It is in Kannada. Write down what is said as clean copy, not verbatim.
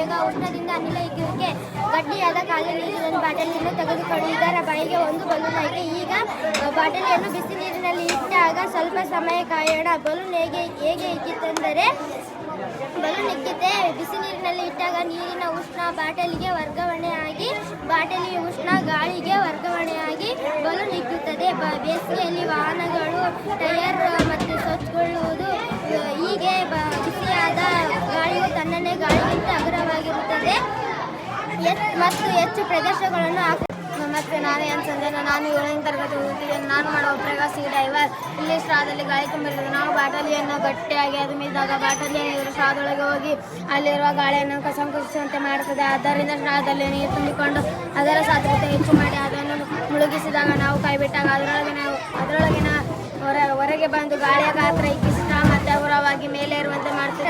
ಬೇಗ ಉಷ್ಣದಿಂದ ಅನಿಲ ಹಿಗ್ಗುವಿಕೆ. ಗಟ್ಟಿಯಾದ ಖಾಲಿ ನೀರಿನ ಬಾಟಲಿಯನ್ನು ತೆಗೆದುಕೊಂಡು ಇದರ ಬಾಯಿಗೆ ಒಂದು ಬಲೂನ್ ಹಾಕಿ ಈಗ ಬಾಟಲಿಯನ್ನು ಬಿಸಿ ನೀರಿನಲ್ಲಿ ಇಟ್ಟಾಗ ಸ್ವಲ್ಪ ಸಮಯ ಕಾಯೋಣ. ಬಲೂನ್ ಹೇಗೆ ಹಿಗ್ಗಿತೆಂದರೆ ಬಲೂನ್ ಹಿಗ್ಗಿದೆ. ಬಿಸಿ ನೀರಿನಲ್ಲಿ ಇಟ್ಟಾಗ ನೀರಿನ ಉಷ್ಣ ಬಾಟಲಿಗೆ ವರ್ಗಾವಣೆಯಾಗಿ ಬಾಟಲಿಯ ಉಷ್ಣ ಗಾಳಿಗೆ ವರ್ಗಾವಣೆಯಾಗಿ ಬಲೂನ್ ಹಿಗ್ಗುತ್ತದೆ. ಬೇಸಿಗೆಯಲ್ಲಿ ವಾಹನಗಳು ಟೈರ್ ಮತ್ತು ಸ್ವಚ್ಛಗೊಳ್ಳುವುದು. ಹೀಗೆ ಬಿಸಿಯಾದ ಗಾಳಿಯು ತಣ್ಣನೆ ಗಾಳಿಗಿಂತ ಹಗುರವಾಗಿರುತ್ತದೆ ಮತ್ತು ಹೆಚ್ಚು ಪ್ರದೇಶಗಳನ್ನು ನಮಸ್ತೆ, ನಾನು ಎನ್ ಸಂಜನಾ. ನಾನು 7ನೇ ತರಗತಿ ಓದುತ್ತಿದ್ದೇನೆ. ನಾನು ಮಾಡುವ ಪ್ರವಾಸ ಡೈವರ್. ಇಲ್ಲಿ ಸ್ಟ್ರಾದಲ್ಲಿ ಗಾಳಿ ತುಂಬಿರುತ್ತದೆ. ನಾವು ಬಾಟಲಿಯನ್ನು ಗಟ್ಟಿಯಾಗಿ ಅದುಮಿದಾಗ ಬಾಟಲಿಯ ನೀರು ಸ್ಟ್ರಾದೊಳಗೆ ಹೋಗಿ ಅಲ್ಲಿರುವ ಗಾಳಿಯನ್ನು ಸಂಕುಚಿಸುವಂತೆ ಮಾಡುತ್ತದೆ. ಆದ್ದರಿಂದ ಸ್ಟ್ರಾದಲ್ಲಿ ನೀರು ತುಂಬಿಕೊಂಡು ಅದರ ಸಾಂದ್ರತೆ ಹೆಚ್ಚು ಮಾಡಿ ಅದನ್ನು ಮುಳುಗಿಸಿದಾಗ ನಾವು ಕೈಬಿಟ್ಟಾಗ ಅದರೊಳಗಿನ ಹೊರಗೆ ಬಂದು ಗಾಳಿಯ ಗಾತ್ರ ಹಿಗ್ಗಿಸಿ ಸ್ಟ್ರಾ ಮತ್ತೆ ಹಗುರವಾಗಿ ಮೇಲೆ ಇರುವಂತೆ ಮಾಡುತ್ತದೆ.